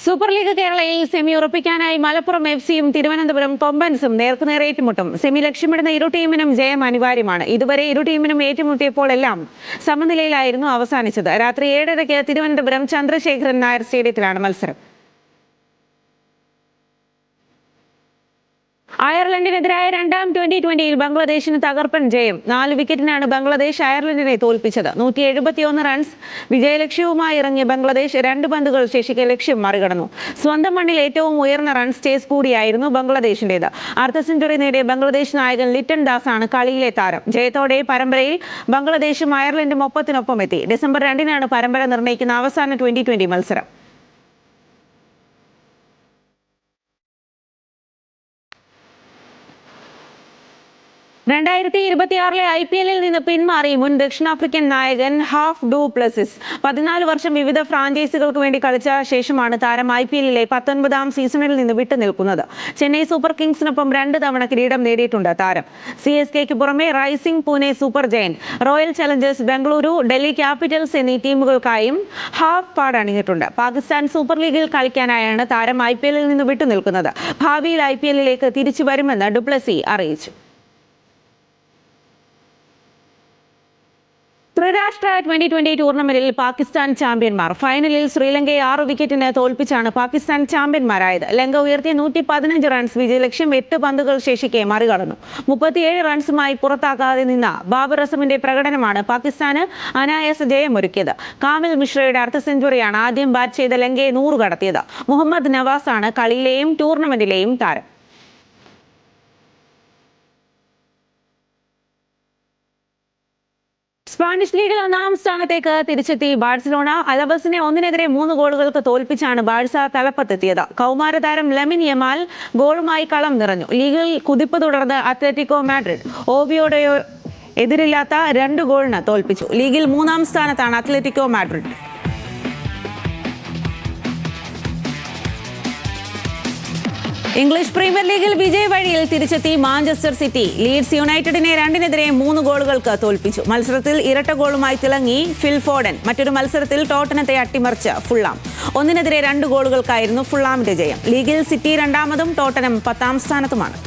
Super league കേരളയിൽ semi ഉറപ്പിക്കാനായി Malappuram എഫ്സിയും Thiruvananthapuram കൊമ്പൻസും നേർക്കുനേർ ഏറ്റുമുട്ടും. സെമി ലക്ഷ്യമിടുന്ന ഇരു ടീമിനും ജയം അനിവാര്യമാണ്. ഇതുവരെ ഇരു ടീമിനും ഏറ്റുമുട്ടിയപ്പോഴെല്ലാം സമനിലയിലായിരുന്നു അവസാനിച്ചത്. രാത്രി 7:30-ക്ക് തിരുവനന്തപുരം ചന്ദ്രശേഖരൻ നായർ സ്റ്റേഡിയത്തിലാണ് മത്സരം. അയർലൻഡിനെതിരായ രണ്ടാം T20-യിൽ ബംഗ്ലാദേശിന് തകർപ്പൻ ജയം. 4 വിക്കറ്റിനാണ് ബംഗ്ലാദേശ് അയർലൻഡിനെ തോൽപ്പിച്ചത്. 171 റൺസ് വിജയലക്ഷ്യവുമായി ഇറങ്ങിയ ബംഗ്ലാദേശ് 2 പന്തുകൾ ശേഷിക്കെ ലക്ഷ്യം മറികടന്നു. സ്വന്തം മണ്ണിൽ ഏറ്റവും ഉയർന്ന റൺസ് ചേസ് കൂടിയായിരുന്നു ബംഗ്ലാദേശിന്റേത്. അർദ്ധ സെഞ്ചുറി നേടിയ ബംഗ്ലാദേശ് നായകൻ ലിറ്റൺ ദാസാണ് കളിയിലെ താരം. ജയത്തോടെ പരമ്പരയിൽ ബംഗ്ലാദേശും അയർലൻഡും ഒപ്പത്തിനൊപ്പം എത്തി. ഡിസംബർ 2-നാണ് പരമ്പര നിർണ്ണയിക്കുന്ന അവസാന T20 മത്സരം. IPL-ൽ നിന്ന് പിന്മാറി മുൻ ദക്ഷിണാഫ്രിക്കൻ നായകൻ ഹാഫ് ഡു പ്ലസിസ്. 14 വർഷം വിവിധ ഫ്രാഞ്ചൈസികൾക്ക് വേണ്ടി കളിച്ച ശേഷമാണ് താരം IPL-ലെ 19ാം സീസണിൽ നിന്ന് വിട്ടുനിൽക്കുന്നത്. ചെന്നൈ സൂപ്പർ കിങ്സിനൊപ്പം 2 തവണ കിരീടം നേടിയിട്ടുണ്ട് താരം. CSKയ്ക്ക് പുറമെ rising Pune super giant, royal Challengers Bengaluru, Delhi Capitals എന്നീ ടീമുകൾക്കായും ഹാഫ് പാഡ് അണിഞ്ഞിട്ടുണ്ട്. പാകിസ്ഥാൻ സൂപ്പർ ലീഗിൽ കളിക്കാനായാണ് താരം IPL-ൽ നിന്ന് വിട്ടുനിൽക്കുന്നത്. ഭാവിയിൽ IPL-ലേക്ക് തിരിച്ചു വരുമെന്ന് ഡുപ്ലസി അറിയിച്ചു. ത്രിരാഷ്ട്ര T20 ടൂർണമെന്റിൽ പാകിസ്ഥാൻ ചാമ്പ്യന്മാർ. ഫൈനലിൽ ശ്രീലങ്കയെ 6 വിക്കറ്റിന് തോൽപ്പിച്ചാണ് പാകിസ്ഥാൻ ചാമ്പ്യന്മാരായത്. ലങ്ക ഉയർത്തിയ 115 റൺസ് വിജയലക്ഷ്യം 8 പന്തുകൾ ശേഷിക്കെ മറികടന്നു. 37 റൺസുമായി പുറത്താക്കാതെ നിന്ന ബാബർ അസമിന്റെ പ്രകടനമാണ് പാകിസ്ഥാന് അനായാസ ജയമൊരുക്കിയത്. കാമിൽ മിശ്രയുടെ അർദ്ധ സെഞ്ചുറിയാണ് ആദ്യം ബാറ്റ് ചെയ്ത ലങ്കയെ 100 കടത്തിയത്. മുഹമ്മദ് നവാസാണ് കളിയിലെയും ടൂർണമെന്റിലെയും താരം. സ്പാനിഷ് ലീഗിൽ 1-ാം സ്ഥാനത്തേക്ക് തിരിച്ചെത്തി ബാഴ്സലോണ. അലവസിനെ 1-3 ഗോളുകൾക്ക് തോൽപ്പിച്ചാണ് ബാഴ്സ തലപ്പത്തെത്തിയത്. കൗമാരതാരം ലമിൻ യമാൽ ഗോളുമായി കളം നിറഞ്ഞു. ലീഗിൽ കുതിപ്പ് തുടർന്ന് അത്ലറ്റിക്കോ മാഡ്രിഡ് ഓവിയോഡയോ എതിരില്ലാത്ത 2 ഗോളിന് തോൽപ്പിച്ചു. ലീഗിൽ 3-ാം സ്ഥാനത്താണ് അത്ലറ്റിക്കോ മാഡ്രിഡ്. ഇംഗ്ലീഷ് പ്രീമിയർ ലീഗിൽ വിജയ വഴിയിൽ തിരിച്ചെത്തി മാഞ്ചസ്റ്റർ സിറ്റി. ലീഡ്സ് യുണൈറ്റഡിനെ 2-3 ഗോളുകൾക്ക് തോൽപ്പിച്ചു. മത്സരത്തിൽ ഇരട്ട ഗോളുമായി തിളങ്ങി ഫിൽ ഫോഡൻ. മറ്റൊരു മത്സരത്തിൽ ടോട്ടനത്തെ അട്ടിമറിച്ച് ഫുള്ളാം. 1-2 ഗോളുകൾക്കായിരുന്നു ഫുള്ളാമിന്റെ ജയം. ലീഗിൽ സിറ്റി 2-ാമതും ടോട്ടനം 10-ാം സ്ഥാനത്തുമാണ്.